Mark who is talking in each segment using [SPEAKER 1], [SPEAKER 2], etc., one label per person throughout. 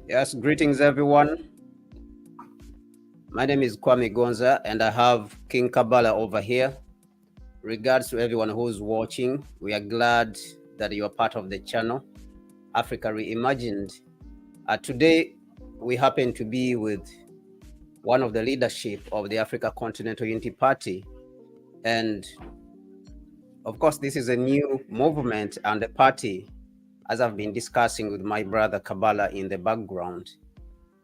[SPEAKER 1] Yes, greetings everyone. My name is Kwame Gonza and I have King Kabala over here. Regards to everyone who's watching. We are glad that you are part of the channel, Africa Reimagined. Today, we happen to be with one of the leadership of the Africa Continental Unity Party. And of course, this is a new movement and the party, as I've been discussing with my brother Kabala in the background.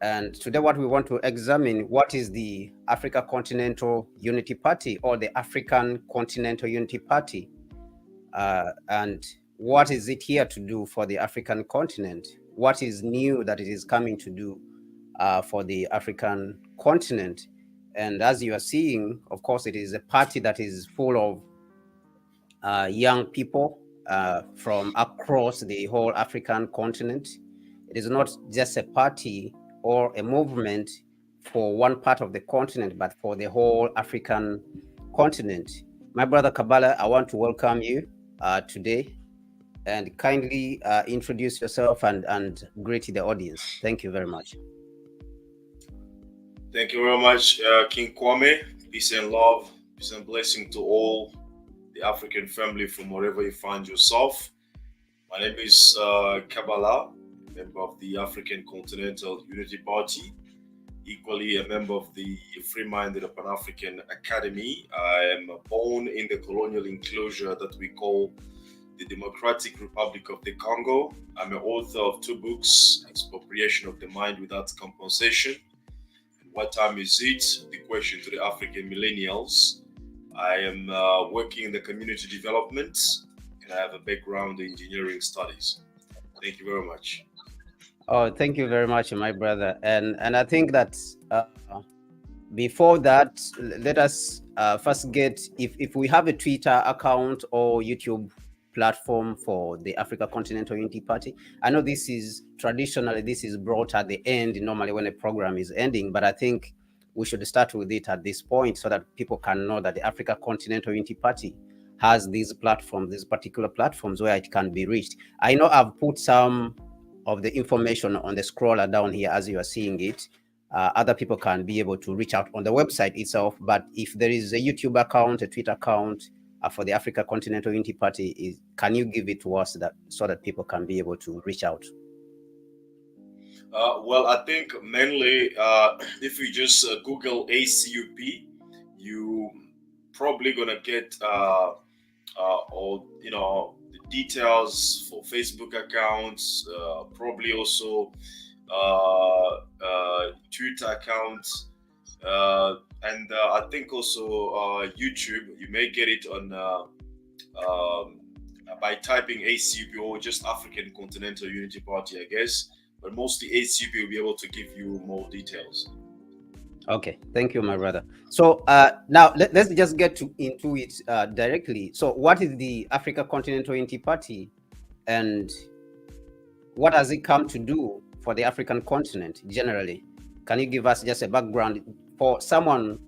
[SPEAKER 1] And today what we want to examine, what is the Africa Continental Unity Party or the African Continental Unity Party? And what is it here to do for the African continent? What is new that it is coming to do for the African continent? And as you are seeing, of course, it is a party that is full of young people from across the whole African continent. It is not just a party or a movement for one part of the continent, but for the whole African continent. My brother Kabala, I want to welcome you today and kindly introduce yourself and greet the audience. Thank you very much.
[SPEAKER 2] Thank you very much, King Kwame. Peace and love, peace and blessing to all the African family from wherever you find yourself. My name is Kabala, member of the African Continental Unity Party, equally a member of the Free-Minded Pan-African Academy. I am born in the colonial enclosure that we call the Democratic Republic of the Congo. I'm an author of 2 books, Expropriation of the Mind Without Compensation. What time is it? The question to the African millennials. I am working in the community development and I have a background in engineering studies. Thank you very much.
[SPEAKER 1] Oh, thank you very much, my brother. And I think that before that, let us first get, if we have a Twitter account or YouTube platform for the Africa Continental Unity Party. I know this is traditionally, this is brought at the end, normally when a program is ending, but I think we should start with it at this point so that people can know that the Africa Continental Unity Party has these platforms, these particular platforms where it can be reached. I know I've put some of the information on the scroller down here as you are seeing it. Other people can be able to reach out on the website itself, but if there is a YouTube account, a Twitter account for the Africa Continental Unity Party, can you give it to us so that people can be able to reach out?
[SPEAKER 2] Well, I think mainly if you just Google ACUP, you probably gonna get all the details for Facebook accounts, probably also Twitter accounts, and I think also YouTube. You may get it on by typing ACUP or just African Continental Unity Party, I guess. But mostly ACUP will be able to give you more details.
[SPEAKER 1] Okay, thank you, my brother. So now let's just get into it directly. So what is the Africa Continental Unity Party and what has it come to do for the African continent generally? Can you give us just a background for someone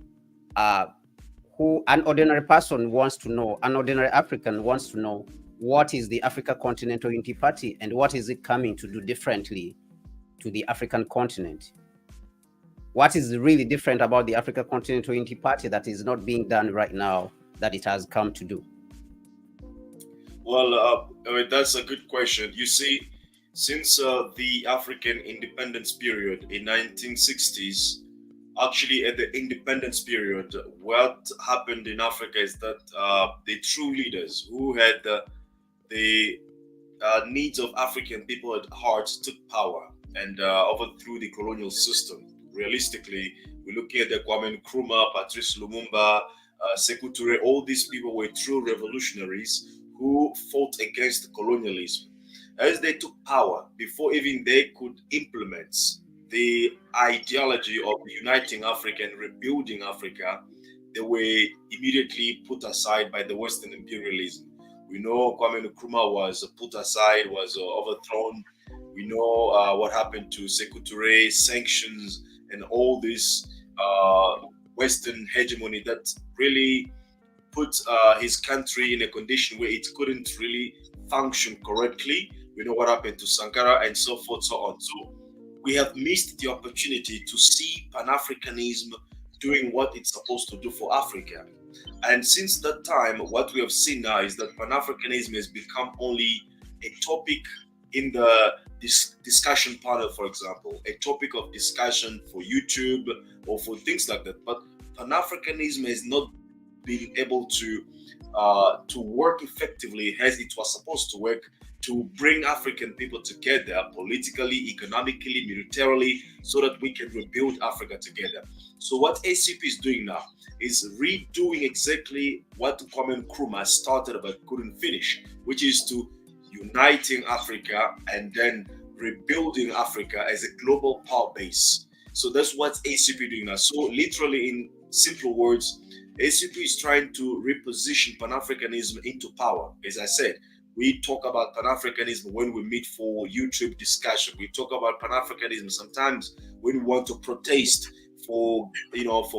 [SPEAKER 1] who, an ordinary person wants to know, an ordinary African wants to know, what is the Africa Continental Unity Party and what is it coming to do differently to the African continent? What is really different about the Africa Continental Unity Party that is not being done right now that it has come to do?
[SPEAKER 2] Well, that's a good question. You see, since the African independence period in 1960s, actually at the independence period, what happened in Africa is that the true leaders who had the needs of African people at heart took power and overthrew the colonial system. Realistically, we're looking at the Kwame Nkrumah, Patrice Lumumba, Sekou Touré. All these people were true revolutionaries who fought against colonialism. As they took power, before even they could implement the ideology of uniting Africa and rebuilding Africa, they were immediately put aside by the Western imperialism. We know Kwame Nkrumah was put aside, was overthrown. We know what happened to Sekou Touré, sanctions, and all this Western hegemony that really put his country in a condition where it couldn't really function correctly. We know what happened to Sankara and so forth, so on. So we have missed the opportunity to see Pan-Africanism doing what it's supposed to do for Africa. And since that time, what we have seen now is that Pan-Africanism has become only a topic in the discussion panel, for example, a topic of discussion for YouTube or for things like that. But Pan-Africanism has not been able to work effectively as it was supposed to work, to bring African people together politically, economically, militarily, so that we can rebuild Africa together. So what ACUP is doing now is redoing exactly what Kwame Nkrumah started but couldn't finish, which is to uniting Africa and then rebuilding Africa as a global power base. So that's what ACUP is doing now. So literally, in simple words, ACUP is trying to reposition Pan-Africanism into power. As I said, we talk about Pan-Africanism when we meet for YouTube discussion. We talk about Pan-Africanism sometimes when we want to protest for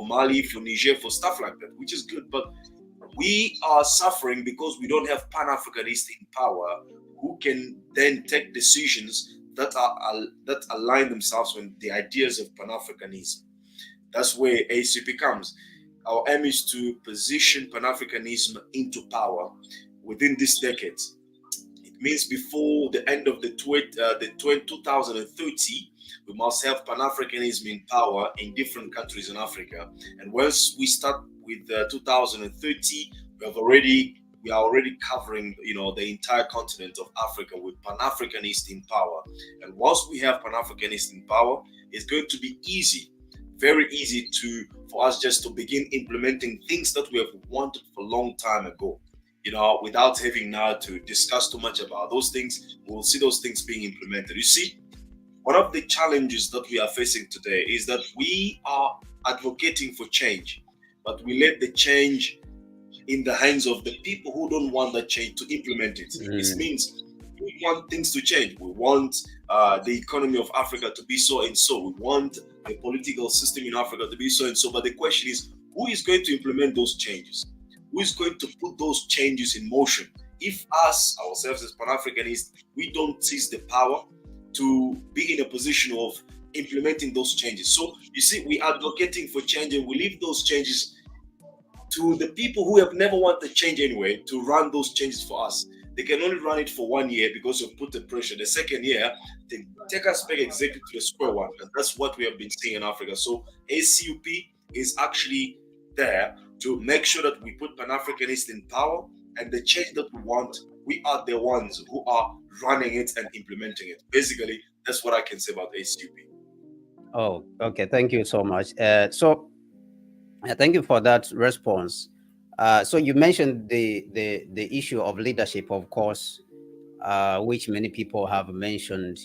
[SPEAKER 2] Mali, for Niger, for stuff like that, which is good. But we are suffering because we don't have Pan-Africanists in power who can then take decisions that align themselves with the ideas of Pan-Africanism. That's where ACUP comes. Our aim is to position Pan-Africanism into power within this decade. It means before the end of the 2030, we must have Pan-Africanism in power in different countries in Africa. And once we start with 2030, we are already covering the entire continent of Africa with Pan-Africanists in power. And once we have Pan-Africanists in power, it's going to be easy, very easy for us just to begin implementing things that we have wanted for a long time ago. Without having now to discuss too much about those things, we'll see those things being implemented. You see, one of the challenges that we are facing today is that we are advocating for change, but we let the change in the hands of the people who don't want that change to implement it. This means we want things to change. We want the economy of Africa to be so and so. We want the political system in Africa to be so and so. But the question is, who is going to implement those changes? Who is going to put those changes in motion? If us, ourselves as Pan-Africanists, we don't seize the power to be in a position of implementing those changes. So you see, we are advocating for change and we leave those changes to the people who have never wanted change anyway to run those changes for us. They can only run it for 1 year because you've put the pressure. The second year, they take us back exactly to the square one. And that's what we have been seeing in Africa. So ACUP is actually there to make sure that we put Pan-Africanists in power, and the change that we want, we are the ones who are running it and implementing it. Basically, that's what I can say about ACUP.
[SPEAKER 1] Oh, okay. Thank you so much. Thank you for that response. So you mentioned the issue of leadership, of course, which many people have mentioned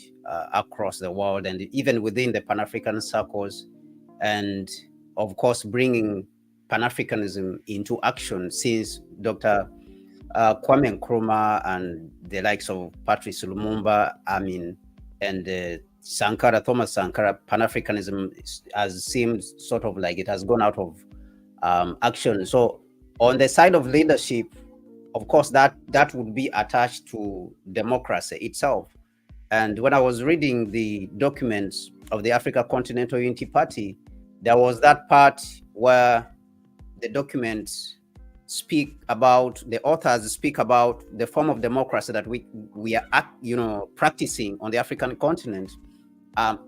[SPEAKER 1] across the world and even within the Pan-African circles, and of course bringing Pan-Africanism into action since Dr. Kwame Nkrumah and the likes of Patrice Lumumba, and Thomas Sankara. Pan-Africanism has seemed sort of like it has gone out of action. So on the side of leadership, of course, that would be attached to democracy itself. And when I was reading the documents of the Africa Continental Unity Party, there was that part where the documents the authors speak about the form of democracy that we are practicing on the African continent.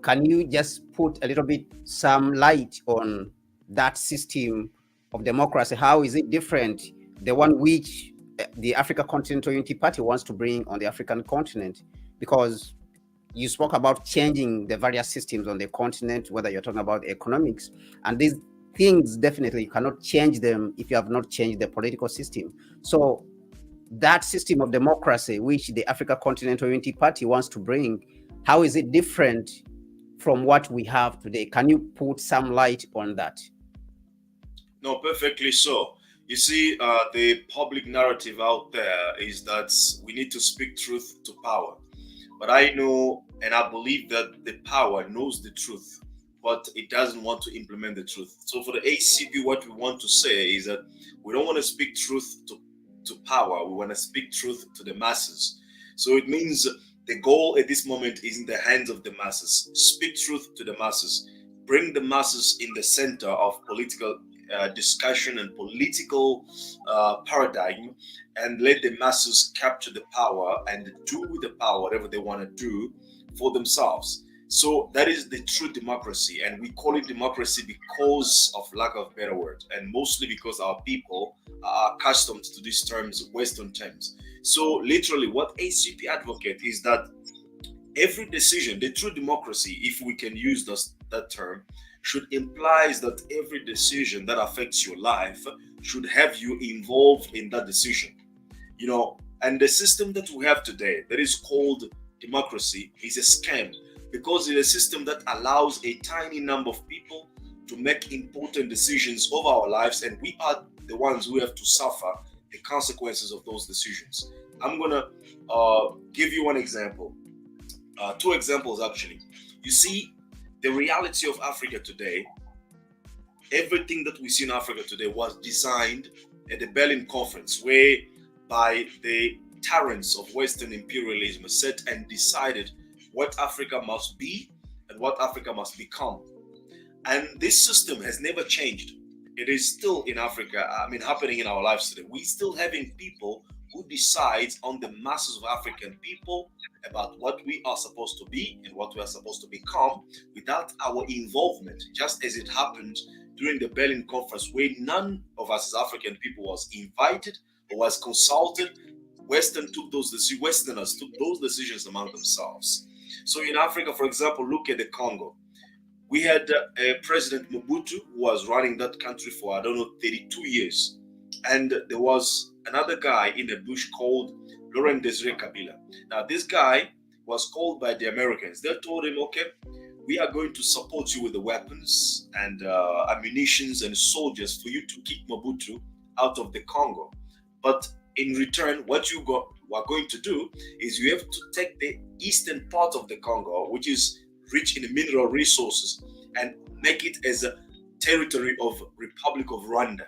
[SPEAKER 1] Can you just put a little bit some light on that system of democracy? How is it different, the one which the Africa Continental Unity Party wants to bring on the African continent? Because you spoke about changing the various systems on the continent, whether you're talking about economics, and these things definitely you cannot change them if you have not changed the political system. So that system of democracy which the Africa Continental Unity Party wants to bring, how is it different from what we have today? Can you put some light on that?
[SPEAKER 2] No, perfectly so. You see, the public narrative out there is that we need to speak truth to power. But I know and I believe that the power knows the truth, but it doesn't want to implement the truth. So for the ACUP, what we want to say is that we don't want to speak truth to power. We want to speak truth to the masses. So it means The goal at this moment is in the hands of the masses. Speak truth to the masses. Bring the masses in the center of political discussion and political paradigm, and let the masses capture the power and do with the power whatever they want to do for themselves. So that is the true democracy, and we call it democracy because of lack of better word, and mostly because our people are accustomed to these terms, Western terms. So literally what ACUP advocate is that every decision, the true democracy, if we can use that term, should implies that every decision that affects your life should have you involved in that decision. And the system that we have today that is called democracy is a scam, because it's a system that allows a tiny number of people to make important decisions of our lives, and we are the ones who have to suffer the consequences of those decisions. I'm gonna give you one example, two examples actually. You see, the reality of Africa today, everything that we see in Africa today was designed at the Berlin Conference, where by the tyrants of Western imperialism set and decided what Africa must be and what Africa must become. And this system has never changed. It is still in Africa, happening in our lives today. We still having people who decide on the masses of African people about what we are supposed to be and what we are supposed to become without our involvement, just as it happened during the Berlin Conference, where none of us as African people was invited or was consulted. Westerners took those decisions among themselves. So in Africa, for example, look at the Congo. We had President Mobutu, who was running that country for, 32 years. And there was another guy in the bush called Laurent Desire Kabila. Now, this guy was called by the Americans. They told him, okay, we are going to support you with the weapons and ammunitions and soldiers for you to kick Mobutu out of the Congo. But in return, what you are going to do is you have to take the eastern part of the Congo, which is rich in mineral resources, and make it as a territory of Republic of Rwanda.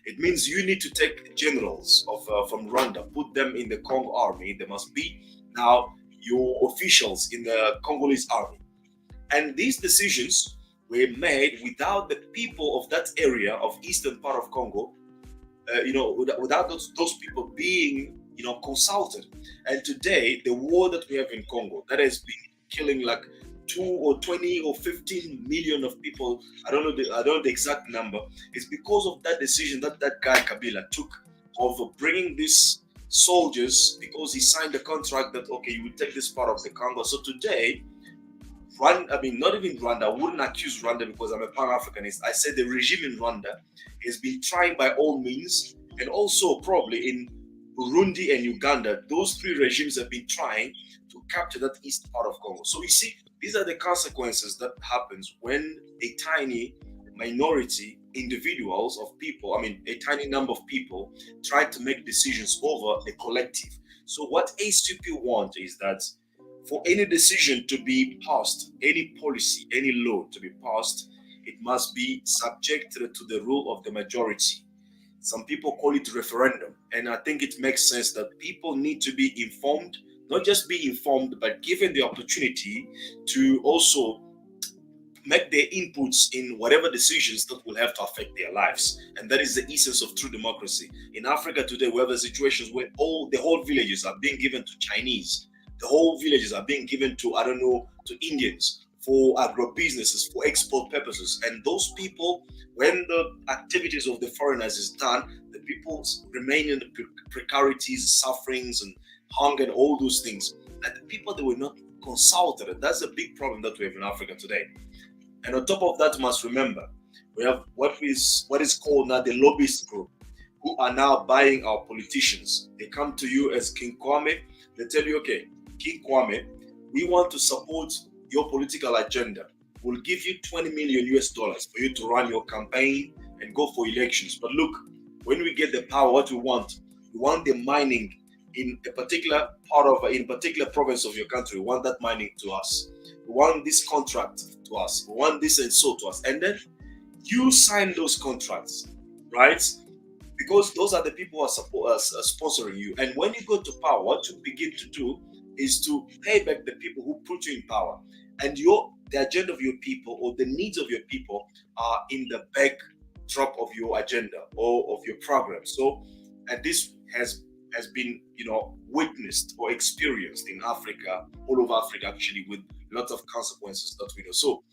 [SPEAKER 2] It means you need to take generals from Rwanda, put them in the Congo army. They must be now your officials in the Congolese army. And these decisions were made without the people of that area of eastern part of Congo, without those people being, consulted. And today, the war that we have in Congo, that has been killing like 2 or 20 or 15 million of people, I don't know the exact number, is because of that decision that guy Kabila took of bringing these soldiers, because he signed a contract that, okay, you will take this part of the Congo. So today, not even Rwanda, I wouldn't accuse Rwanda because I'm a Pan-Africanist. I said the regime in Rwanda has been trying by all means, and also probably in Burundi and Uganda, those three regimes have been trying to capture that east part of Congo. So you see, these are the consequences that happens when a tiny minority individuals of people, a tiny number of people try to make decisions over the collective. So what ACUP want is that for any decision to be passed, any policy, any law to be passed, it must be subjected to the rule of the majority. Some people call it referendum. And I think it makes sense that people need to be informed, not just be informed, but given the opportunity to also make their inputs in whatever decisions that will have to affect their lives. And that is the essence of true democracy. In Africa today, we have the situations where the whole villages are being given to Chinese. The whole villages are being given to, to Indians for agro-businesses, for export purposes. And those people, when the activities of the foreigners is done, the people remain in the precarities, sufferings, and hunger, and all those things. And the people, they were not consulted. And that's a big problem that we have in Africa today. And on top of that, you must remember, we have what is called now the lobbyist group, who are now buying our politicians. They come to you as King Kwame. They tell you, okay, King Kwame, we want to support your political agenda. We'll give you $20 million for you to run your campaign and go for elections. But look, when we get the power, what we want the mining in a particular province of your country. We want that mining to us. We want this contract to us. We want this and so to us. And then you sign those contracts, right? Because those are the people who are sponsoring you. And when you go to power, what you begin to do is to pay back the people who put you in power, and the agenda of your people or the needs of your people are in the backdrop of your agenda or of your program. So, and this has been witnessed or experienced in Africa, all over Africa actually, with lots of consequences that we know. So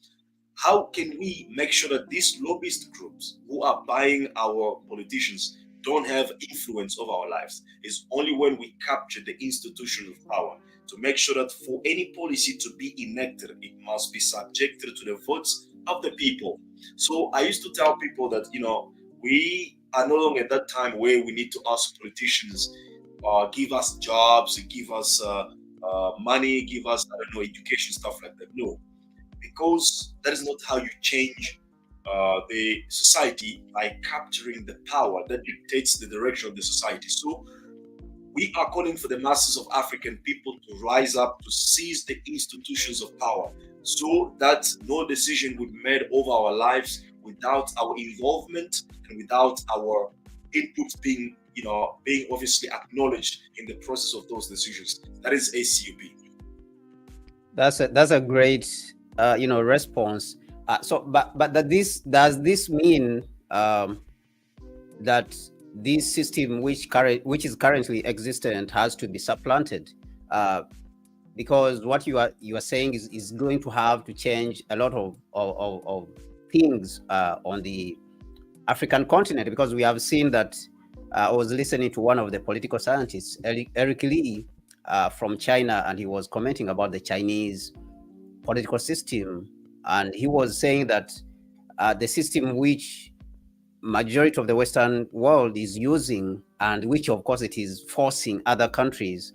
[SPEAKER 2] how can we make sure that these lobbyist groups who are buying our politicians don't have influence over our lives? Is only when we capture the institution of power to make sure that for any policy to be enacted, it must be subjected to the votes of the people. So I used to tell people that, we are no longer at that time where we need to ask politicians, give us jobs, give us money, give us, I don't know, education, stuff like that. No, because that is not how you change the society, by capturing the power that dictates the direction of the society. So we are calling for the masses of African people to rise up to seize the institutions of power, so that no decision would be made over our lives without our involvement and without our inputs being obviously acknowledged in the process of those decisions. That is ACUP.
[SPEAKER 1] That's a great response. But does this mean that this system which is currently existent has to be supplanted? Because what you are saying is going to have to change a lot of things on the African continent, because we have seen that. I was listening to one of the political scientists, Eric Lee, from China, and he was commenting about the Chinese political system, and he was saying that the system which majority of the Western world is using, and which of course it is forcing other countries,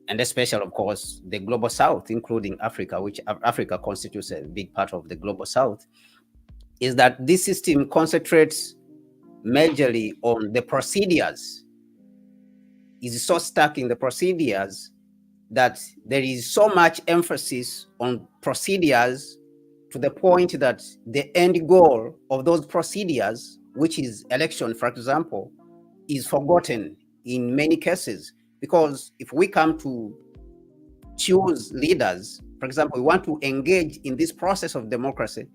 [SPEAKER 1] and especially of course the global South, including Africa, which Africa constitutes a big part of the global South, is that this system concentrates majorly on the procedures, is so stuck in the procedures that there is so much emphasis on procedures to the point that the end goal of those procedures, which is election, for example, is forgotten in many cases. Because if we come to choose leaders, for example, we want to engage in this process of democracy,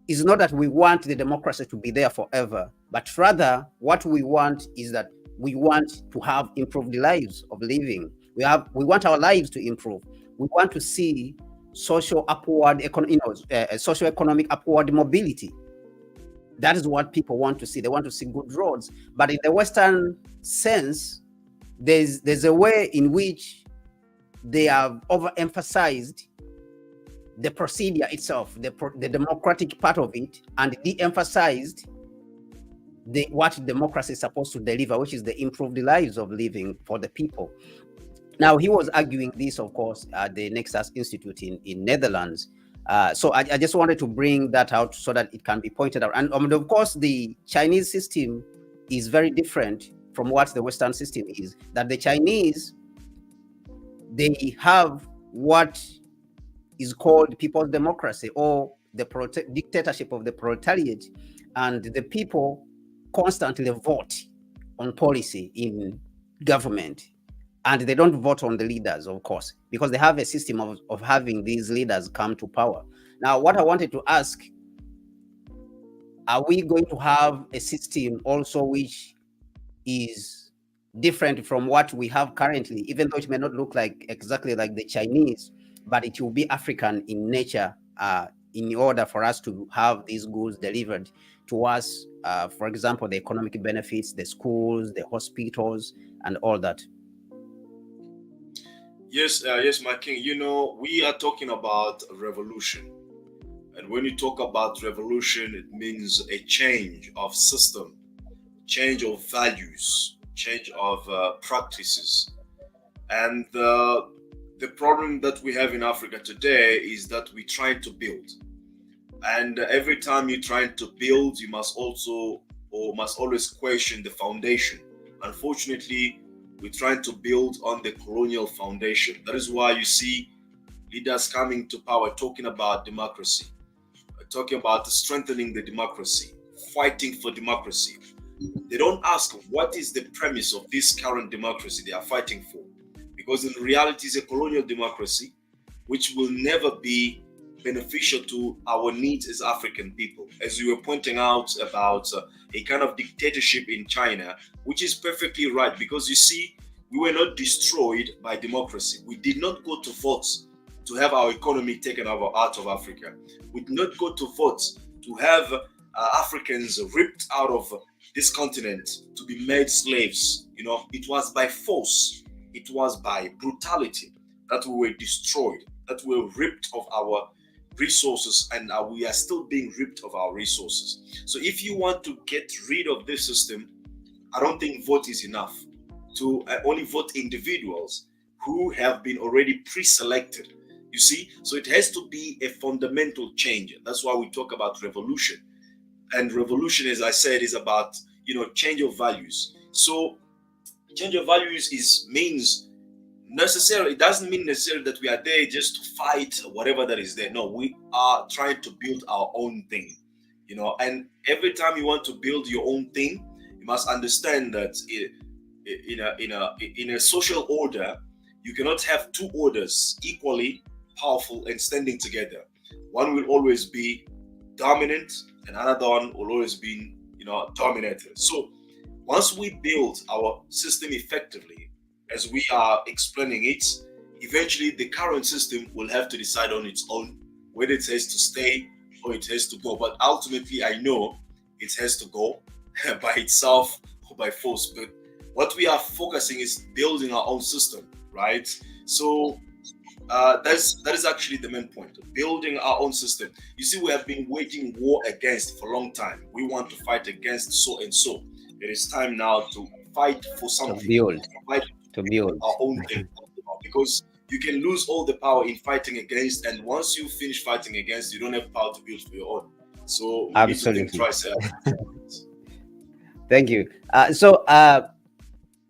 [SPEAKER 1] it's not that we want the democracy to be there forever, but rather what we want is that we want to have improved lives of living. We want our lives to improve. We want to see social socio-economic upward mobility. That is what people want to see. They want to see good roads. But in the Western sense, there's a way in which they have overemphasized the procedure itself, the democratic part of it, and de-emphasized what democracy is supposed to deliver, which is the improved lives of living for the people. Now, he was arguing this, of course, at the Nexus Institute in Netherlands. So I just wanted to bring that out so that it can be pointed out. And of course, the Chinese system is very different from what the Western system is. That the Chinese, they have what is called people's democracy, or the dictatorship of the proletariat, and the people constantly vote on policy in government, and they don't vote on the leaders, of course, because they have a system of having these leaders come to power. Now, what I wanted to ask, are we going to have a system also which is different from what we have currently, even though it may not look like exactly like the Chinese, but it will be African in nature, in order for us to have these goods delivered to us, for example, the economic benefits, the schools, the hospitals, and all that?
[SPEAKER 2] Yes, my king. We are talking about revolution. And when you talk about revolution, it means a change of system, change of values, change of practices. And the problem that we have in Africa today is that we're trying to build. And every time you're trying to build, you must always question the foundation. Unfortunately, we're trying to build on the colonial foundation. That is why you see leaders coming to power talking about democracy, talking about strengthening the democracy, fighting for democracy. They don't ask what is the premise of this current democracy they are fighting for. because in reality it's a colonial democracy which will never be beneficial to our needs as African people. As you were pointing out about a kind of dictatorship in China, which is perfectly right, because you see, we were not destroyed by democracy. We did not go to vote to have our economy taken over out of Africa. We did not go to vote to have Africans ripped out of this continent to be made slaves. You know, it was by force, it was by brutality that we were destroyed, that we were ripped of our resources, and we are still being ripped of our resources. So if you want to get rid of this system, I don't think vote is enough. To only vote individuals who have been already pre-selected. You see, so it has to be a fundamental change. That's why we talk about revolution. And revolution, as I said, is about, you know, change of values. So change of values means necessarily, it doesn't mean necessarily that we are there just to fight whatever that is there. No, we are trying to build our own thing, you know. And every time you want to build your own thing, you must understand that in a social order, you cannot have two orders equally powerful and standing together. One will always be dominant, and another one will always be, you know, dominated. So once we build our system effectively, as we are explaining it, eventually the current system will have to decide on its own whether it has to stay or it has to go. But ultimately, I know it has to go by itself or by force. But what we are focusing is building our own system, right? So that is actually the main point, building our own system. You see, we have been waging war against for a long time. We want to fight against so and so. It is time now to fight for something.
[SPEAKER 1] To build
[SPEAKER 2] our own thing, because you can lose all the power in fighting against, and once you finish fighting against, you don't have power to build for your own. So
[SPEAKER 1] absolutely.
[SPEAKER 2] Need to think twice.
[SPEAKER 1] Thank you.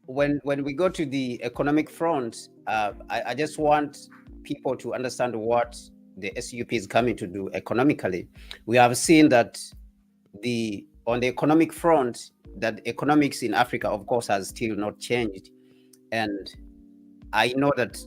[SPEAKER 1] When we go to the economic front, I just want people to understand what the ACUP is coming to do economically. We have seen that on the economic front, that economics in Africa, of course, has still not changed. And I know that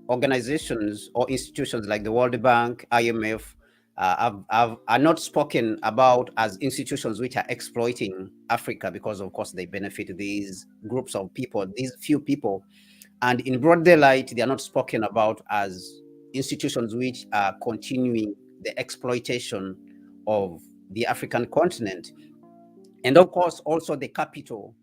[SPEAKER 1] organizations or institutions like the World Bank, IMF, are not spoken about as institutions which are exploiting Africa, because, of course, they benefit these groups of people, these few people. And in broad daylight, they are not spoken about as institutions which are continuing the exploitation of the African continent. And of course, also the capital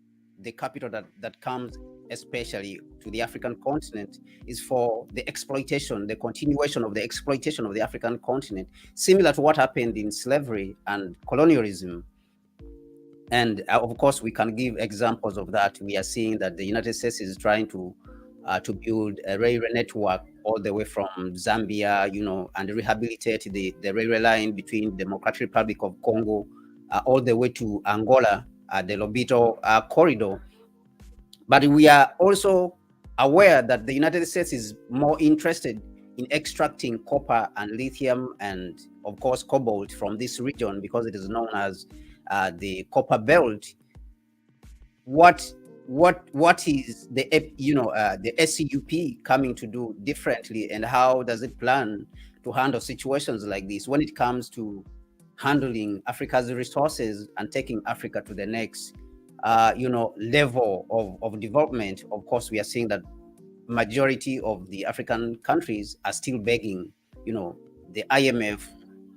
[SPEAKER 1] that comes especially to the African continent is for the exploitation, the continuation of the exploitation of the African continent, similar to what happened in slavery and colonialism. And of course, we can give examples of that. We are seeing that the United States is trying to build a railway network all the way from Zambia, you know, and rehabilitate the railway line between Democratic Republic of Congo all the way to Angola, the Lobito corridor. But we are also aware that the United States is more interested in extracting copper and lithium and, of course, cobalt from this region, because it is known as the copper belt. What is the ACUP coming to do differently, and how does it plan to handle situations like this when it comes to handling Africa's resources and taking Africa to the next level of development? Of course, we are seeing that majority of the African countries are still begging, the IMF,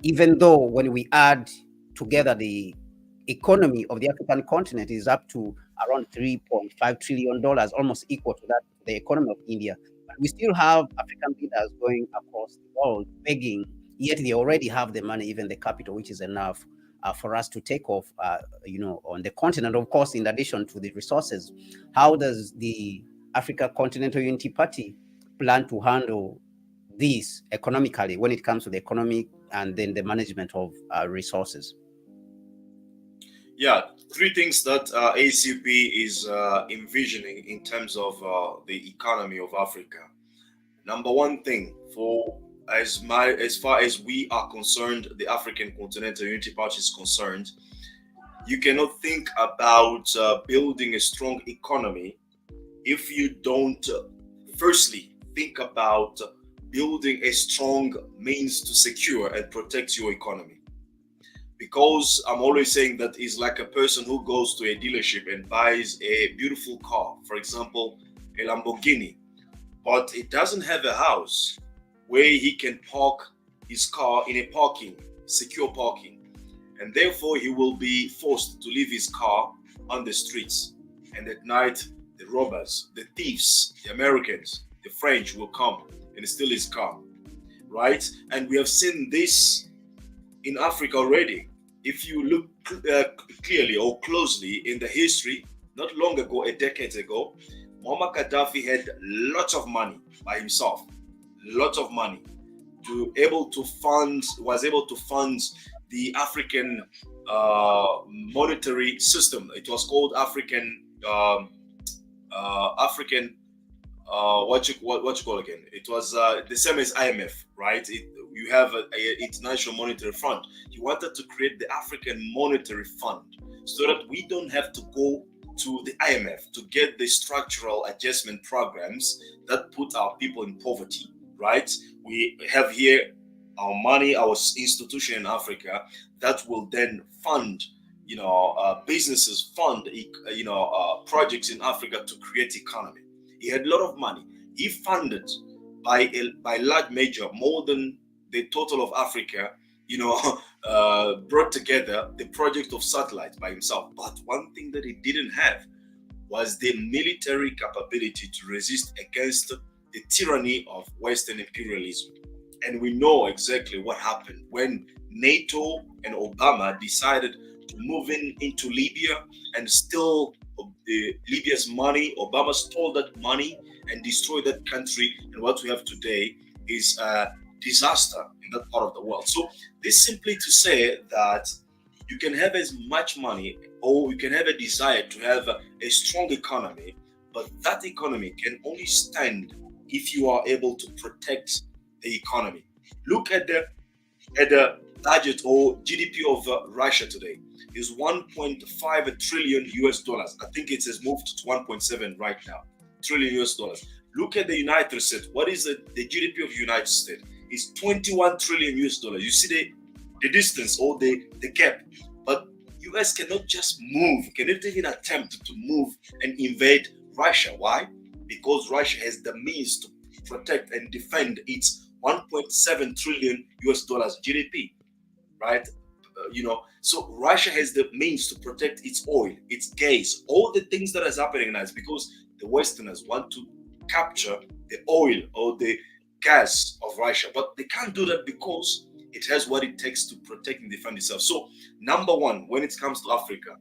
[SPEAKER 1] even though when we add together the economy of the African continent is up to around $3.5 trillion, almost equal to that, the economy of India. But we still have African leaders going across the world begging, yet they already have the money, even the capital, which is enough for us to take off, on the continent. Of course, in addition to the resources, how does the Africa Continental Unity Party plan to handle this economically when it comes to the economy and then the management of resources?
[SPEAKER 2] Yeah, three things that ACUP is envisioning in terms of the economy of Africa. Number one thing, for as far as we are concerned, the African Continental Unity Party is concerned, you cannot think about building a strong economy if you don't firstly think about building a strong means to secure and protect your economy. Because I'm always saying that is like a person who goes to a dealership and buys a beautiful car, for example, a Lamborghini, but it doesn't have a house where he can park his car in a secure parking. And therefore, he will be forced to leave his car on the streets. And at night, the robbers, the thieves, the Americans, the French will come and steal his car, right? And we have seen this in Africa already. If you look clearly or closely in the history, not long ago, a decade ago, Muammar Gaddafi had lots of money by himself, lots of money, was able to fund the African monetary system. It was called African what you call again? It was the same as IMF, right? You have an international monetary fund. He wanted to create the African monetary fund so that we don't have to go to the IMF to get the structural adjustment programs that put our people in poverty, right? We have here our money, our institution in Africa that will then fund, businesses, fund, projects in Africa to create economy. He had a lot of money. He funded by large measure more than the total of Africa, brought together the project of satellites by himself. But one thing that he didn't have was the military capability to resist against the tyranny of Western imperialism. And we know exactly what happened when NATO and Obama decided to move into Libya and steal Libya's money. Obama stole that money and destroyed that country. And what we have today is a disaster in that part of the world. So this simply to say that you can have as much money or you can have a desire to have a strong economy, but that economy can only stand if you are able to protect the economy. Look at the budget or GDP of Russia today is 1.5 trillion US dollars. I think it has moved to 1.7 right now, trillion US dollars. Look at the United States. What is the GDP of the United States? It's 21 trillion US dollars. You see the distance or the gap. But US cannot just move, cannot even attempt to move and invade Russia. Why? Because Russia has the means to protect and defend its 1.7 trillion US dollars GDP, right? So Russia has the means to protect its oil, its gas, all the things that is happening now is because the Westerners want to capture the oil or the gas of Russia, but they can't do that because it has what it takes to protect and defend itself. So number one, when it comes to Africa,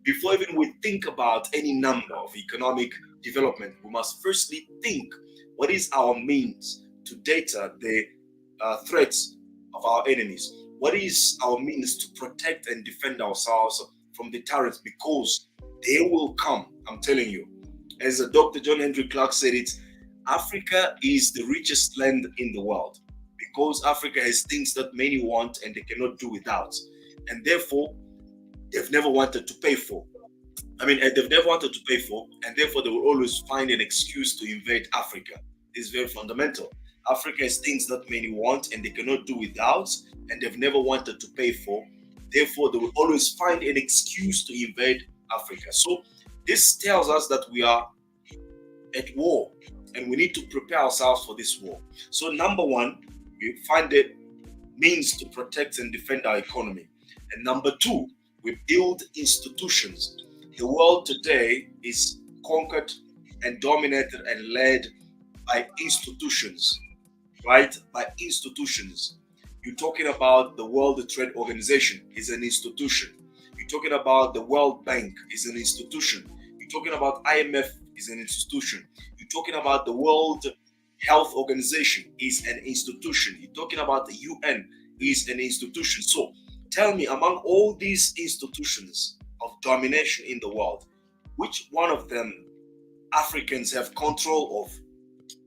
[SPEAKER 2] before even we think about any number of economic development, we must firstly think what is our means to data the threats of our enemies. What is our means to protect and defend ourselves from the tyrants? Because they will come, I'm telling you. As Dr. John Henry Clark said it, Africa is the richest land in the world because Africa has things that many want and they cannot do without. And therefore, they've never wanted to pay for. They've never wanted to pay for, and therefore they will always find an excuse to invade Africa. It's very fundamental. Africa has things that many want and they cannot do without, and they've never wanted to pay for. Therefore, they will always find an excuse to invade Africa. So this tells us that we are at war and we need to prepare ourselves for this war. So number one, we find the means to protect and defend our economy. And number two, we build institutions. The world today is conquered and dominated and led by institutions, right? By institutions. You're talking about the World Trade Organization is an institution. You're talking about the World Bank is an institution. You're talking about IMF is an institution. You're talking about the World Health Organization is an institution. You're talking about the UN is an institution. So tell me, among all these institutions of domination in the world, which one of them Africans have control of?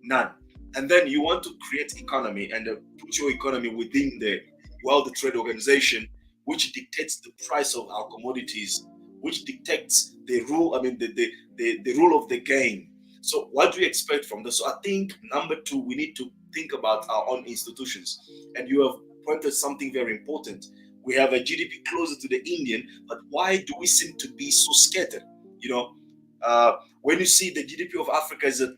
[SPEAKER 2] None. And then you want to create economy and put your economy within the World Trade Organization, which dictates the price of our commodities, which dictates the rule, the rule of the game. So what do we expect from this? So I think number two, we need to think about our own institutions. And you have pointed something very important. We have a GDP closer to the Indian, but why do we seem to be so scattered? You know, when you see the GDP of Africa is at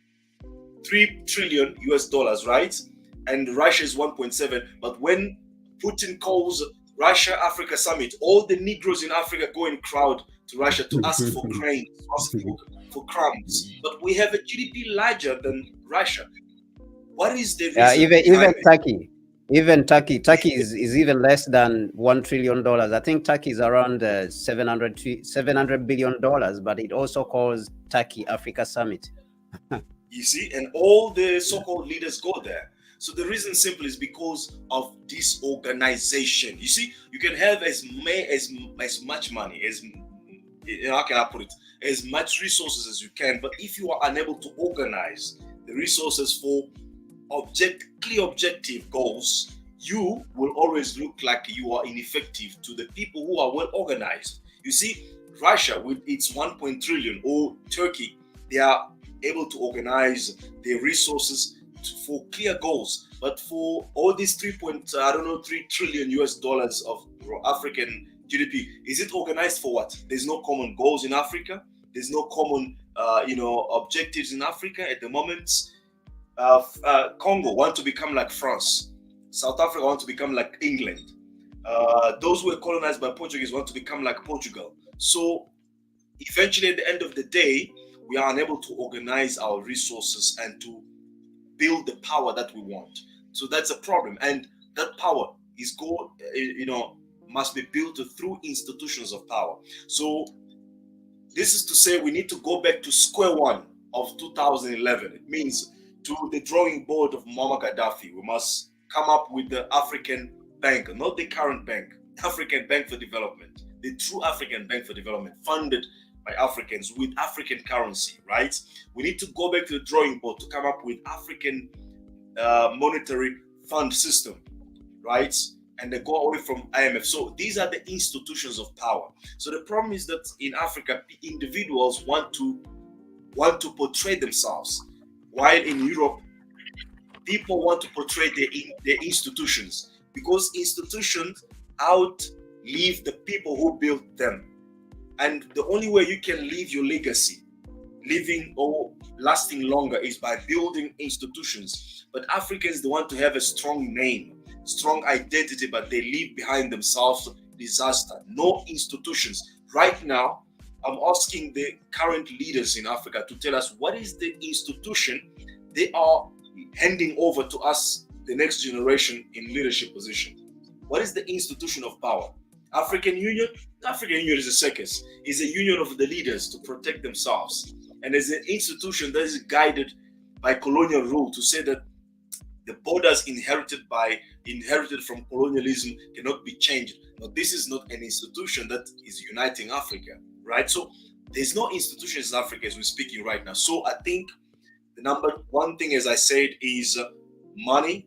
[SPEAKER 2] 3 trillion US dollars, right? And Russia is 1.7. But when Putin calls Russia Africa summit, all the Negroes in Africa go in crowd to Russia to ask for grain, to ask for crumbs. But we have a GDP larger than Russia. What is the reason?
[SPEAKER 1] Even Turkey. Even Turkey is even less than $1 trillion. I think Turkey is around $700 billion, but it also calls Turkey Africa Summit.
[SPEAKER 2] You see, and all the so-called leaders go there. So the reason simple is because of disorganization. You see, you can have as much money, as how can I put it, as much resources as you can, but if you are unable to organize the resources for clear objective goals, you will always look like you are ineffective to the people who are well organized. You see, Russia with its 1 trillion, or Turkey, they are able to organize their resources for clear goals. But for all these 3 trillion US dollars of African GDP, is it organized for what? There's no common goals in Africa. There's no common objectives in Africa at the moment. Congo want to become like France. South Africa want to become like England. Those who were colonized by Portuguese want to become like Portugal. So eventually, at the end of the day, we are unable to organize our resources and to build the power that we want. So that's a problem, and that power is must be built through institutions of power. So this is to say we need to go back to square one of 2011. It means to the drawing board of Muammar Gaddafi. We must come up with the African Bank, not the current bank, African Bank for Development, the true African Bank for Development, funded by Africans with African currency, right? We need to go back to the drawing board to come up with African monetary fund system, right? And they go away from IMF. So these are the institutions of power. So the problem is that in Africa, individuals want to portray themselves, while in Europe, people want to portray their institutions, because institutions outlive the people who built them. And the only way you can leave your legacy, living or lasting longer, is by building institutions. But Africans, they want to have a strong name, strong identity, but they leave behind themselves disaster. No institutions. Right now, I'm asking the current leaders in Africa to tell us what is the institution they are handing over to us, the next generation in leadership position. What is the institution of power? African Union? The African Union is a circus. It's a union of the leaders to protect themselves. And as an institution that is guided by colonial rule, to say that the borders inherited from colonialism cannot be changed. Now, this is not an institution that is uniting Africa, right? So there's no institutions in Africa as we're speaking right now. So I think the number one thing, as I said, is money.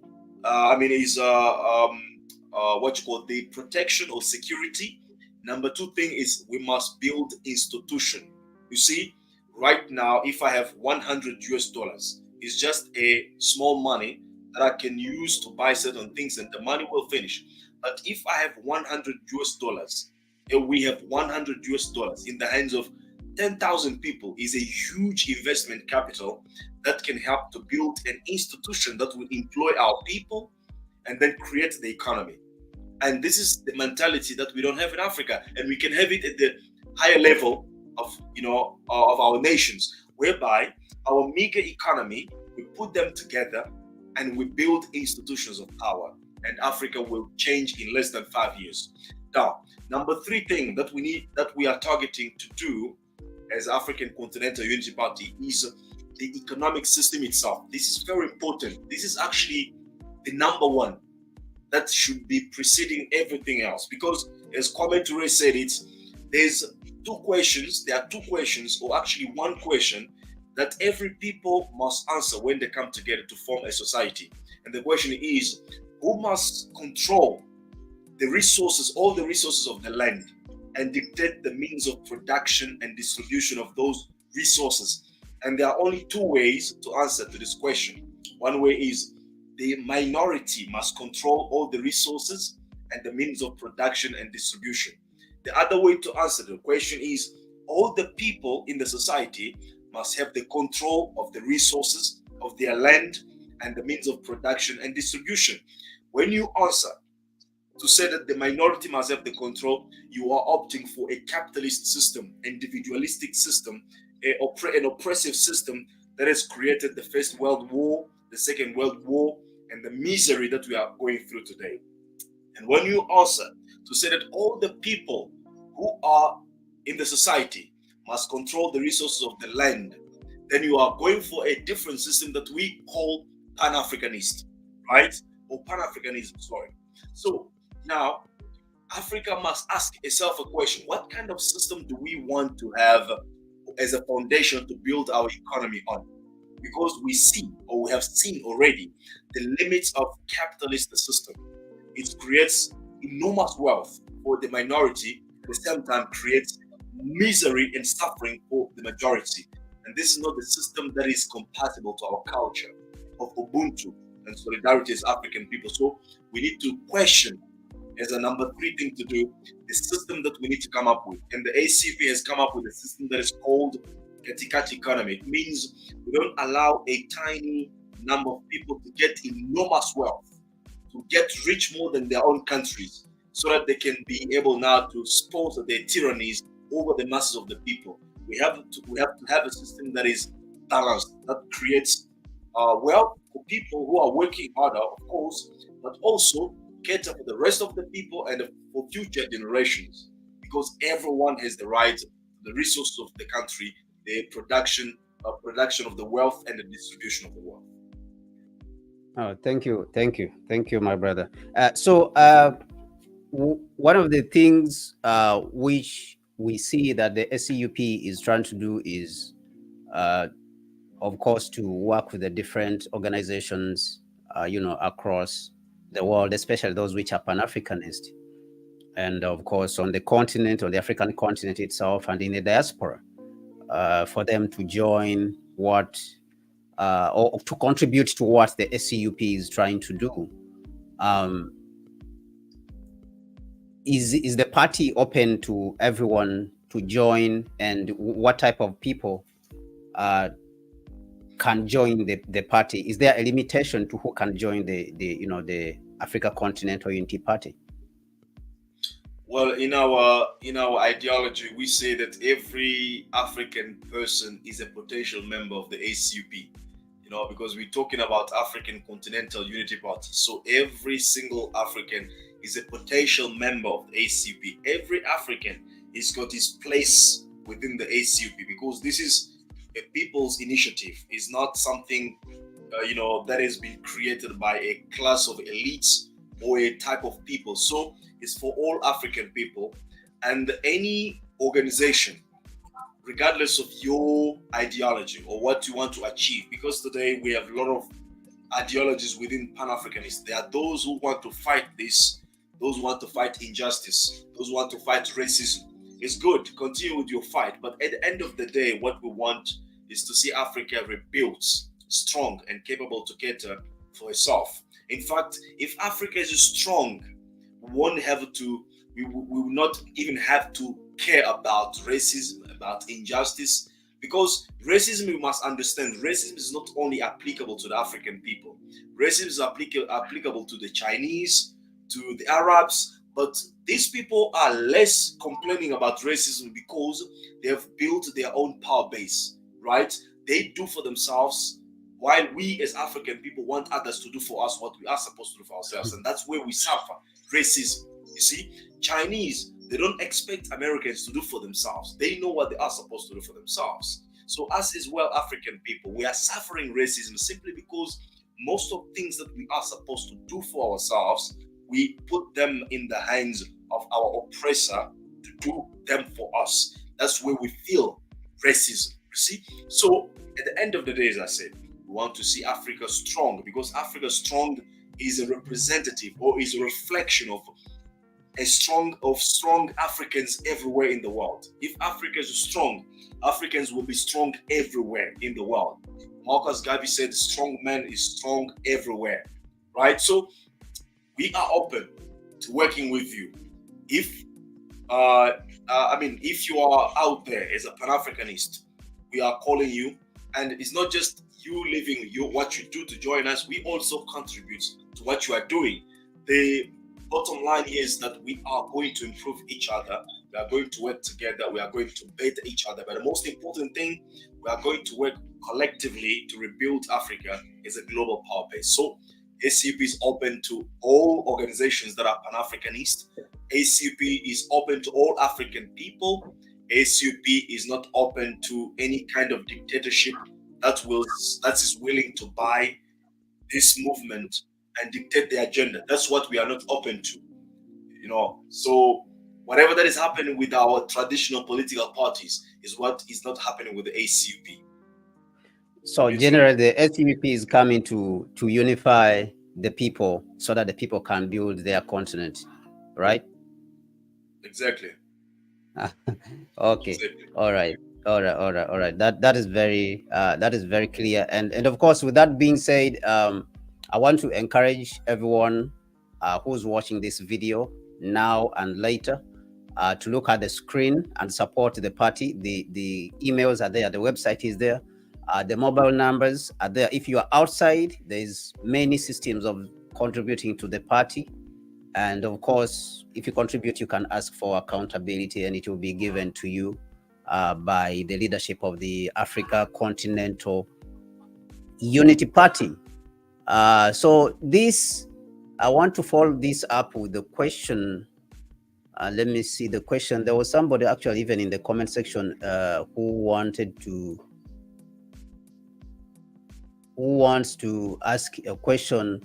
[SPEAKER 2] The protection or security. Number two thing is we must build institution. You see, right now, if I have 100 US dollars, it's just a small money that I can use to buy certain things, and the money will finish. But if I have 100 US dollars, and we have 100 US dollars in the hands of 10,000 people, is a huge investment capital that can help to build an institution that will employ our people and then create the economy. And this is the mentality that we don't have in Africa, and we can have it at the higher level of our nations, whereby our meager economy, we put them together and we build institutions of power, and Africa will change in less than 5 years. Now, number three thing that we are targeting to do as African Continental Unity Party is the economic system itself. This is very important. This is actually the number one that should be preceding everything else, because as Kwame Ture said there are two questions, or actually one question, that every people must answer when they come together to form a society. And the question is, who must control the resources, all the resources of the land, and dictate the means of production and distribution of those resources? And there are only two ways to answer to this question. One way is the minority must control all the resources and the means of production and distribution. The other way to answer the question is all the people in the society must have the control of the resources of their land and the means of production and distribution. When you answer to say that the minority must have the control, you are opting for a capitalist system, individualistic system, an oppressive system that has created the First World War, the Second World War, and the misery that we are going through today. And when you answer to say that all the people who are in the society must control the resources of the land, then you are going for a different system that we call Pan-Africanist, right? Or Pan-Africanism, sorry. So now, Africa must ask itself a question: what kind of system do we want to have as a foundation to build our economy on? Because we see, or we have seen already, the limits of capitalist system. It creates enormous wealth for the minority, at the same time creates misery and suffering for the majority. And this is not the system that is compatible to our culture of Ubuntu and solidarity as African people. So we need to question, as a number three thing to do, the system that we need to come up with. And the ACP has come up with a system that is called Katikati economy. It means we don't allow a tiny number of people to get enormous wealth, to get rich more than their own countries, so that they can be able now to sponsor their tyrannies over the masses of the people. We have to have a system that is balanced, that creates wealth for people who are working harder, of course, but also cater for the rest of the people and for future generations, because everyone has the right to the resources of the country, the production of the wealth and the distribution of the wealth.
[SPEAKER 1] Oh, thank you, my brother. One of the things which we see that the ACUP is trying to do is, of course, to work with the different organizations, across the world, especially those which are Pan-Africanist, and of course on the continent, on the African continent itself, and in the diaspora, for them to join what or to contribute to what the ACUP is trying to do. Is the party open to everyone to join, and what type of people can join the party? Is there a limitation to who can join the Africa Continental Unity Party?
[SPEAKER 2] Well, in our ideology, we say that every African person is a potential member of the ACUP. Because we're talking about African Continental Unity Party. So every single African is a potential member of the ACUP. Every African has got his place within the ACUP, because this is a people's initiative. It's not something that has been created by a class of elites or a type of people. So it's for all African people, and any organization, regardless of your ideology or what you want to achieve, because today we have a lot of ideologies within Pan-Africanists. There are those who want to fight this, those who want to fight injustice, those who want to fight racism. It's good, continue with your fight, but at the end of the day, what we want is to see Africa rebuilt, strong and capable to cater for itself. In fact, if Africa is strong, we will not even have to care about racism, about injustice, because racism, we must understand, racism is not only applicable to the African people. Racism is applicable to the Chinese, to the Arabs, but these people are less complaining about racism because they have built their own power base, right? They do for themselves, while we as African people want others to do for us what we are supposed to do for ourselves, and that's where we suffer racism. You see, Chinese, they don't expect Americans to do for themselves. They know what they are supposed to do for themselves. So us as well, African people, we are suffering racism simply because most of things that we are supposed to do for ourselves, we put them in the hands of our oppressor to do them for us. That's where we feel racism, you see? So at the end of the day, as I said, we want to see Africa strong, because Africa strong is a representative or is a reflection of strong Africans everywhere in the world. If Africans are strong, Africans will be strong everywhere in the world. Marcus Garvey said, "Strong man is strong everywhere." Right? So we are open to working with you. If if you are out there as a Pan-Africanist, we are calling you, and it's not just you living what you do to join us. We also contribute to what you are doing. The bottom line is that we are going to improve each other. We are going to work together. We are going to better each other. But the most important thing, we are going to work collectively to rebuild Africa as a global power base. So ACUP is open to all organizations that are Pan-Africanist. ACUP is open to all African people. ACUP is not open to any kind of dictatorship that is willing to buy this movement and dictate the agenda. That's what we are not open to. So whatever that is happening with our traditional political parties is what is not happening with the ACUP.
[SPEAKER 1] So generally, the ACUP is coming to unify the people so that the people can build their continent, right?
[SPEAKER 2] Exactly.
[SPEAKER 1] Okay.
[SPEAKER 2] Exactly.
[SPEAKER 1] All right. That is very clear. And of course, with that being said, I want to encourage everyone who's watching this video now and later to look at the screen and support the party. The emails are there. The website is there. The mobile numbers are there. If you are outside, there's many systems of contributing to the party. And of course, if you contribute, you can ask for accountability, and it will be given to you by the leadership of the Africa Continental Unity Party. So this, I want to follow this up with the question. Let me see the question. There was somebody actually even in the comment section who wants to ask a question.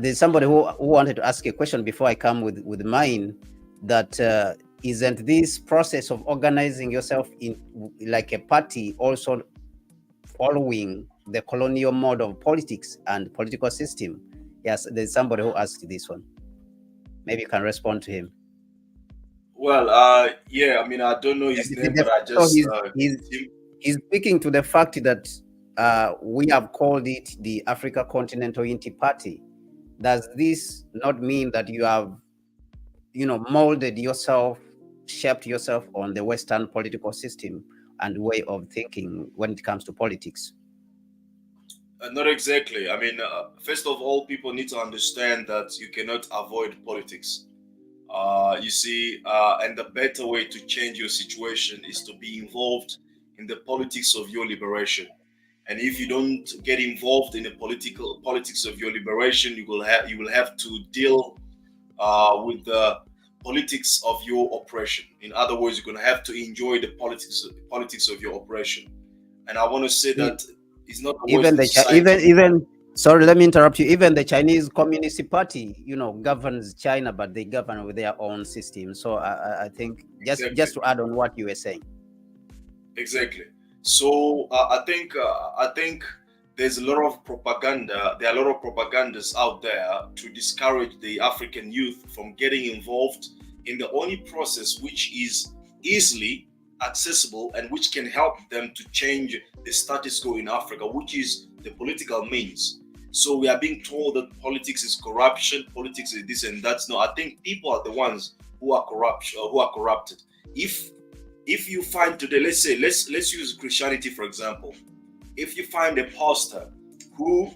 [SPEAKER 1] There's somebody who wanted to ask a question before I come with mine, that isn't this process of organizing yourself in like a party also following the colonial mode of politics and political system? Yes, there's somebody who asked this one. Maybe you can respond to him.
[SPEAKER 2] Well, yeah, I mean, I don't know his name, but I just...
[SPEAKER 1] he's speaking to the fact that we have called it the Africa Continental Unity Party. Does this not mean that you have, molded yourself, shaped yourself on the Western political system and way of thinking when it comes to politics?
[SPEAKER 2] Not exactly. I mean, first of all, people need to understand that you cannot avoid politics. You see, and the better way to change your situation is to be involved in the politics of your liberation. And if you don't get involved in the politics of your liberation, you will have to deal with the politics of your oppression. In other words, you're going to have to enjoy the politics of your oppression. And I want to say that it's not
[SPEAKER 1] even sorry, let me interrupt you. Even the Chinese Communist Party, governs China, but they govern with their own system. So I think just to add on what you were saying.
[SPEAKER 2] Exactly. So I think there's a lot of propaganda. There are a lot of propagandas out there to discourage the African youth from getting involved in the only process which is easily accessible and which can help them to change the status quo in Africa, which is the political means. So we are being told that politics is corruption, politics is this and that. No, I think people are the ones who are corrupted. If you find today, let's use Christianity for example. If you find a pastor who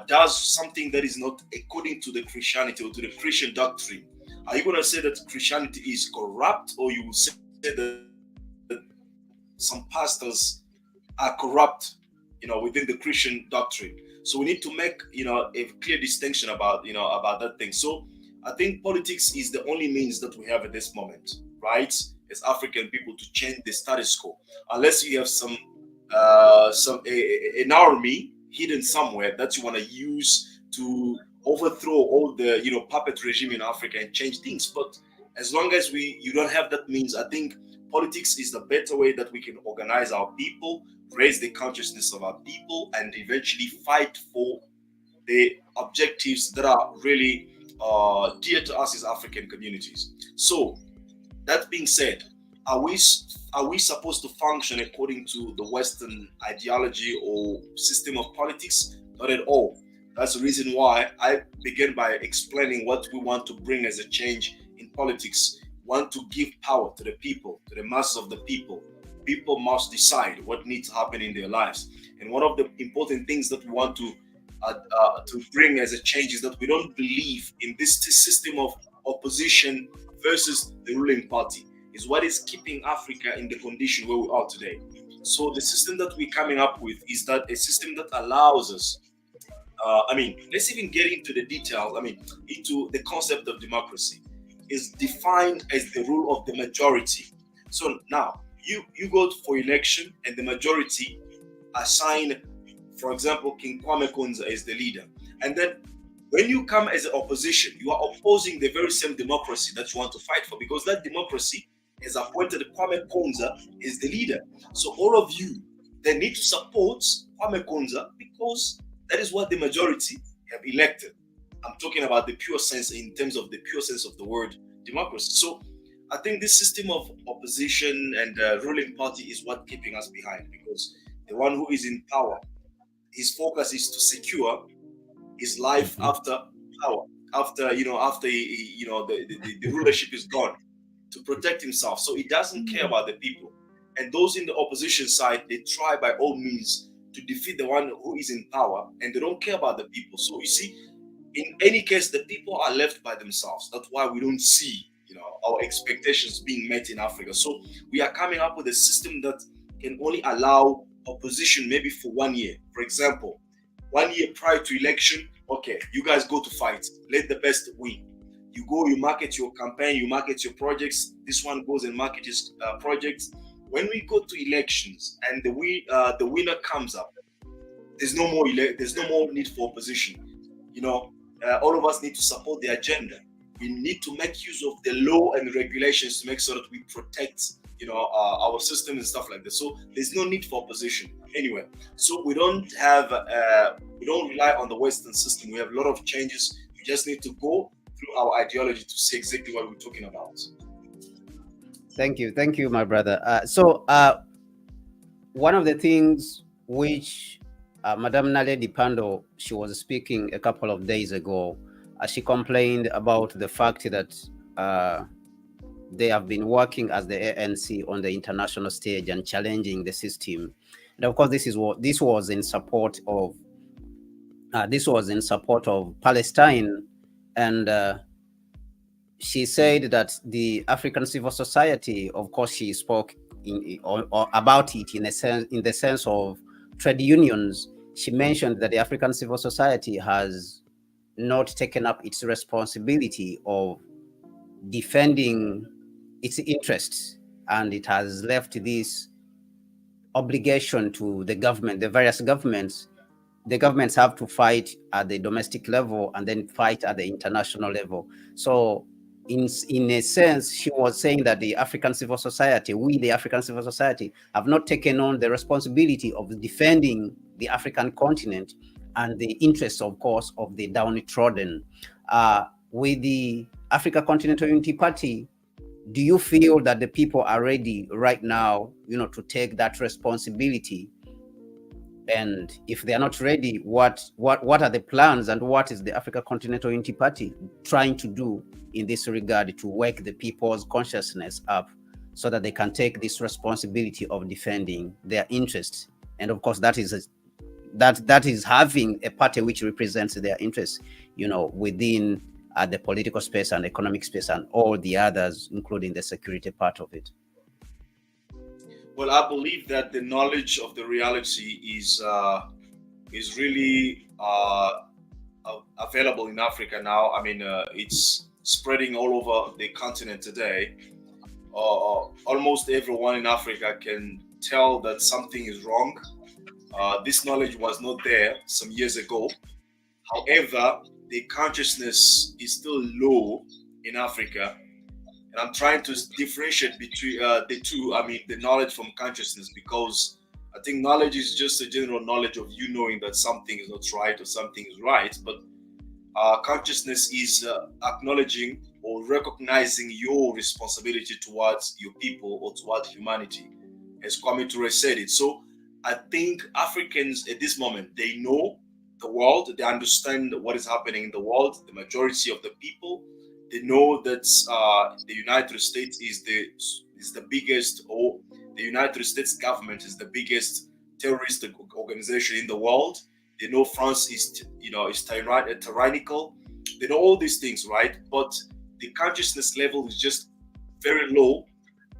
[SPEAKER 2] does something that is not according to the Christianity or to the Christian doctrine, are you going to say that Christianity is corrupt, or you will say that some pastors are corrupt, within the Christian doctrine? So we need to make, a clear distinction about that thing. So I think politics is the only means that we have at this moment, right? As African people, to change the status quo, unless you have an army hidden somewhere that you want to use to overthrow all the puppet regime in Africa and change things. But as long as you don't have that means, I think politics is the better way that we can organize our people, raise the consciousness of our people, and eventually fight for the objectives that are really dear to us as African communities. So that being said, are we supposed to function according to the Western ideology or system of politics? Not at all. That's the reason why I began by explaining what we want to bring as a change in politics. We want to give power to the people, to the masses of the people. People must decide what needs to happen in their lives. And one of the important things that we want to bring as a change is that we don't believe in this system of opposition versus the ruling party. Is what is keeping Africa in the condition where we are today. So the system that we're coming up with is that a system that allows us, let's even get into the details, into the concept of democracy is defined as the rule of the majority. So now you go for election and the majority assign, for example, King Kwame Kunza as the leader. And then when you come as an opposition, you are opposing the very same democracy that you want to fight for, because that democracy has appointed Kwame Kunza as the leader. So all of you, they need to support Kwame Kunza because that is what the majority have elected. I'm talking about the pure sense, in terms of the pure sense of the word democracy. So I think this system of opposition and ruling party is what keeping us behind, because the one who is in power, his focus is to secure his life after power, after the rulership is gone, to protect himself. So he doesn't care about the people. And those in the opposition side, they try by all means to defeat the one who is in power, and they don't care about the people. So you see, in any case, the people are left by themselves. That's why we don't see, our expectations being met in Africa. So we are coming up with a system that can only allow opposition maybe for 1 year. For example, 1 year prior to election, okay, you guys go to fight. Let the best win. You go, you market your campaign, you market your projects. This one goes and market his projects. When we go to elections and the winner comes up, there's no more need for opposition. All of us need to support the agenda. We need to make use of the law and regulations to make sure that we protect, our system and stuff like that. So there's no need for opposition anyway. So we don't rely on the Western system. We have a lot of changes. We just need to go through our ideology to see exactly what we're talking about.
[SPEAKER 1] Thank you, my brother. One of the things which Madame Naledi Pando, she was speaking a couple of days ago, she complained about the fact that they have been working as the ANC on the international stage and challenging the system. And of course, this was in support of Palestine, and she said that the African civil society, of course, she spoke about it in the sense of trade unions. She mentioned that the African civil society has not taken up its responsibility of defending its interests, and it has left this obligation to the government, the various governments. The governments have to fight at the domestic level and then fight at the international level. So in a sense, she was saying that the African civil society, the African civil society, have not taken on the responsibility of defending the African continent and the interests, of course, of the downtrodden. With the Africa Continental Unity Party, do you feel that the people are ready right now, to take that responsibility? And if they are not ready, what are the plans, and what is the Africa Continental Unity Party trying to do in this regard to wake the people's consciousness up so that they can take this responsibility of defending their interests? And of course, that is having a party which represents their interests, within the political space and economic space and all the others, including the security part of it.
[SPEAKER 2] Well, I believe that the knowledge of the reality is really available in Africa now. It's spreading all over the continent today. Almost everyone in Africa can tell that something is wrong. This knowledge was not there some years ago. However, the consciousness is still low in Africa. And I'm trying to differentiate between the two, the knowledge from consciousness, because I think knowledge is just a general knowledge of you knowing that something is not right or something is right. But Consciousness is acknowledging or recognizing your responsibility towards your people or towards humanity, as Kwame Ture said it. So I think Africans at this moment, they know the world, they understand what is happening in the world. The majority of the people, they know that the United States is the biggest, or the United States government is the biggest terrorist organization in the world. They know France is, is tyrannical. They know all these things, right? But the consciousness level is just very low.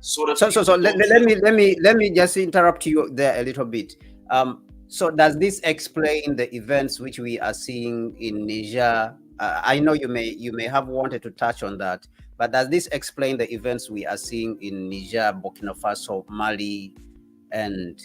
[SPEAKER 2] So
[SPEAKER 1] let me just interrupt you there a little bit. So does this explain the events which we are seeing in Niger? I know you may have wanted to touch on that, but does this explain the events we are seeing in Niger, Burkina Faso, Mali, and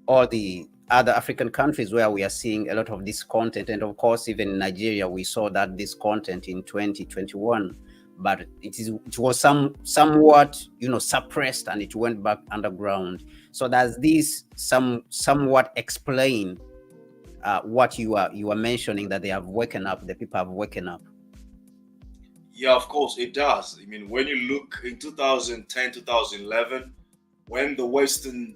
[SPEAKER 1] all the other African countries where we are seeing a lot of discontent? And of course, even in Nigeria, we saw that discontent in 2021, but it was somewhat suppressed, and it went back underground. So does this somewhat explain what you are mentioning, that they have woken up, the people have woken up?
[SPEAKER 2] Yeah, of course it does. I mean, when you look in 2010, 2011, when the Western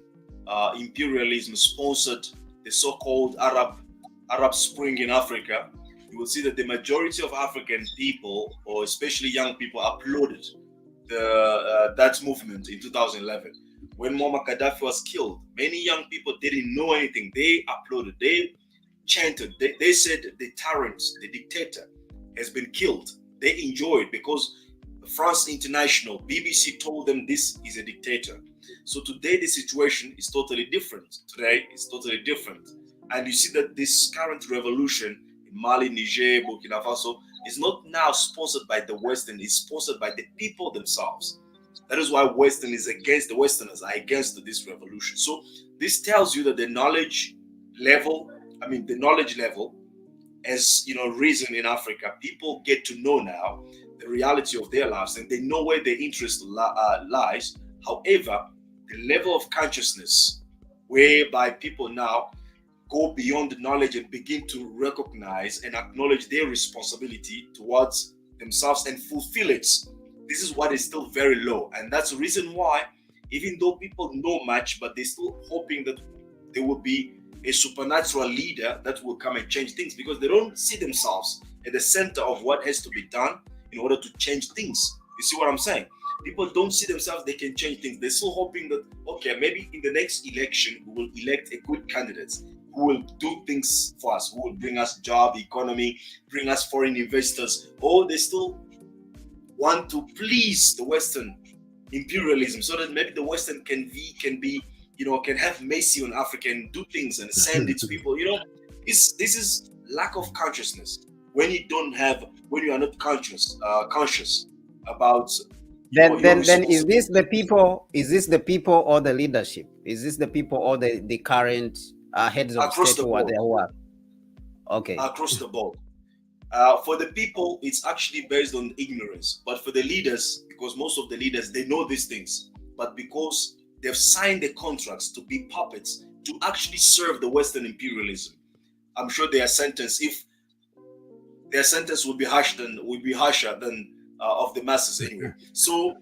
[SPEAKER 2] imperialism sponsored the so-called Arab Spring in Africa, you will see that the majority of African people, or especially young people, applauded that movement in 2011. When Muammar Gaddafi was killed, many young people didn't know anything. They applauded, they chanted, they said the tyrant, the dictator has been killed. They enjoyed, because France International, BBC told them this is a dictator. So today the situation is totally different. Today it's totally different. And you see that this current revolution in Mali, Niger, Burkina Faso is not now sponsored by the Western, it's sponsored by the people themselves. That is why Western is against, the Westerners are against this revolution. So this tells you that the knowledge level has risen in Africa. People get to know now the reality of their lives, and they know where their interest lies. However, the level of consciousness whereby people now go beyond the knowledge and begin to recognize and acknowledge their responsibility towards themselves and fulfill it, this is what is still very low. And that's the reason why, even though people know much, but they're still hoping that there will be a supernatural leader that will come and change things, because they don't see themselves at the center of what has to be done in order to change things. You see what I'm saying? People don't see themselves they can change things. They're still hoping that, okay, maybe in the next election we will elect a good candidate who will do things for us, who will bring us job, economy, bring us foreign investors. Or they still want to please the Western imperialism, so that maybe the Western can have mercy on Africa and do things and send its people. This is lack of consciousness. When you are not conscious about.
[SPEAKER 1] Then is this the people? Is this the people or the leadership? Is this the people or the current heads of
[SPEAKER 2] across
[SPEAKER 1] state
[SPEAKER 2] the board?
[SPEAKER 1] who are? Okay.
[SPEAKER 2] Across the board. For the people, it's actually based on ignorance. But for the leaders, because most of the leaders, they know these things, but because they've signed the contracts to be puppets to actually serve the Western imperialism, I'm sure their sentence, if their sentence would be harsher than of the masses anyway. So,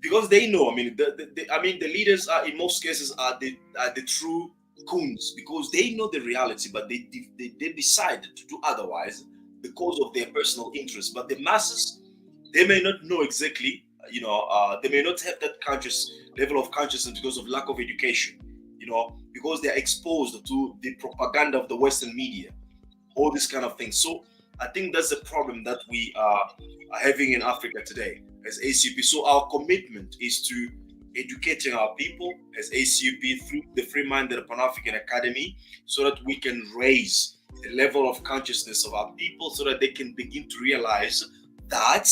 [SPEAKER 2] because they know, the leaders are, in most cases, are the true coons, because they know the reality, but they decide to do otherwise because of their personal interest. But the masses, they may not know exactly, they may not have that level of consciousness because of lack of education, because they're exposed to the propaganda of the Western media, all these kind of things. So I think that's the problem that we are having in Africa today as ACUP. So our commitment is to educating our people as ACUP through the Free-Minded Pan-African Academy, so that we can raise the level of consciousness of our people, so that they can begin to realize that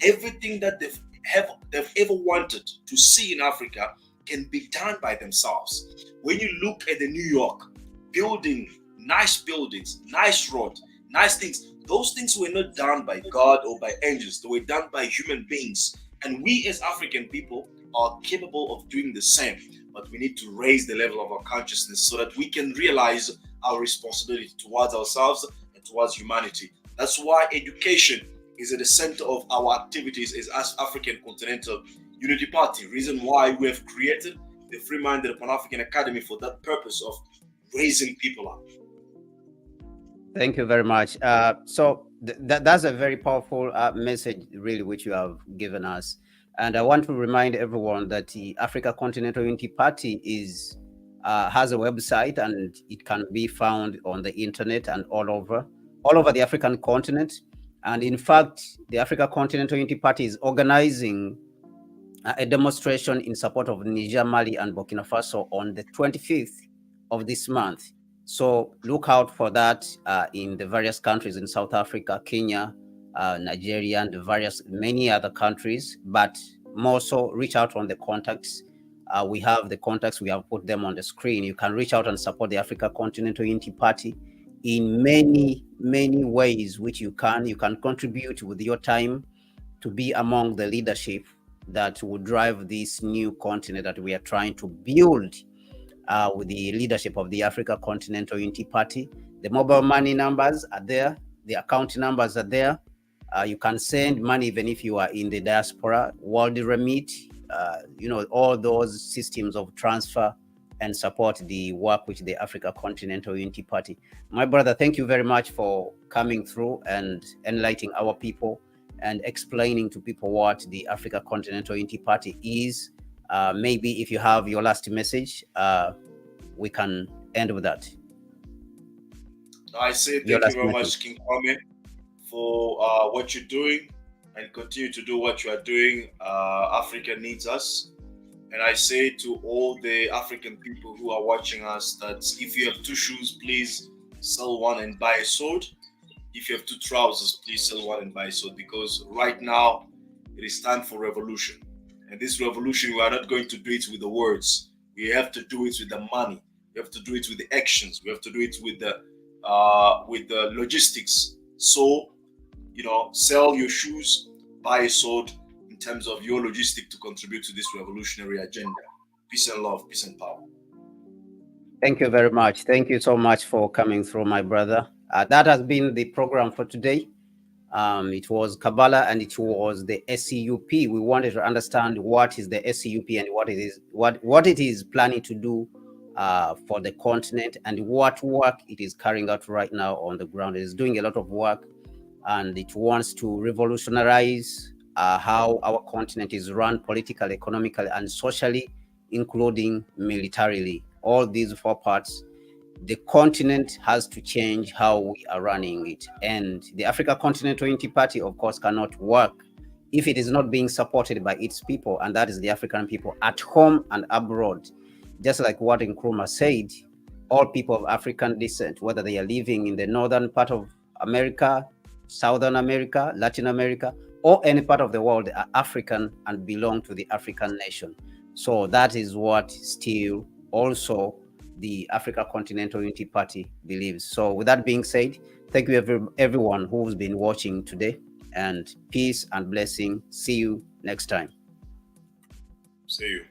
[SPEAKER 2] everything that they've ever wanted to see in Africa can be done by themselves. When you look at the New York nice buildings, nice road, nice things, those things were not done by God or by angels. They were done by human beings. And we as African people are capable of doing the same. But we need to raise the level of our consciousness so that we can realize our responsibility towards ourselves and towards humanity. That's why education is at the center of our activities as African Continental Unity Party. Reason why we have created the Free-Minded Pan-African Academy for that purpose of raising people up.
[SPEAKER 1] Thank you very much. So that's a very powerful message, really, which you have given us. And I want to remind everyone that the Africa Continental Unity Party has a website, and it can be found on the internet and all over the African continent. And in fact, the Africa Continental Unity Party is organizing a demonstration in support of Niger, Mali, and Burkina Faso on the 25th of this month. So look out for that in the various countries in South Africa, Kenya, Nigeria, and many other countries. But more so, reach out on the contacts. We have the contacts, we have put them on the screen. You can reach out and support the Africa Continental Unity Party in many, many ways, which you can. You can contribute with your time to be among the leadership that will drive this new continent that we are trying to build with the leadership of the Africa Continental Unity Party. The mobile money numbers are there. The account numbers are there. You can send money even if you are in the diaspora, World Remit, all those systems of transfer and support the work with the Africa Continental Unity Party. My brother, thank you very much for coming through and enlightening our people and explaining to people what the Africa Continental Unity Party is. Maybe if you have your last message, we can end with that.
[SPEAKER 2] I say thank you very much, King Kwame, for what you're doing, and continue to do what you are doing. Africa needs us. And I say to all the African people who are watching us that if you have two shoes, please sell one and buy a sword. If you have two trousers, please sell one and buy a sword, because right now it is time for revolution. And this revolution, we are not going to do it with the words. We have to do it with the money. We have to do it with the actions. We have to do it with the logistics. So, sell your shoes, buy a sword, in terms of your logistic to contribute to this revolutionary agenda. Peace and love, peace and power.
[SPEAKER 1] Thank you very much. Thank you so much for coming through, my brother. That has been the program for today. It was Kabala and it was the ACUP. We wanted to understand what is the ACUP and what it is planning to do for the continent, and what work it is carrying out right now on the ground. It is doing a lot of work, and it wants to revolutionize how our continent is run politically, economically, and socially, including militarily. All these four parts. The continent has to change how we are running it. And the Africa Continental Unity Party, of course, cannot work if it is not being supported by its people, and that is the African people at home and abroad. Just like what Nkrumah said, all people of African descent, whether they are living in the northern part of America, Southern America, Latin America, or any part of the world, are African and belong to the African nation. So that is what still also the Africa Continental Unity Party believes. So with that being said, thank you everyone who's been watching today, and peace and blessing. See you next time.
[SPEAKER 2] See you.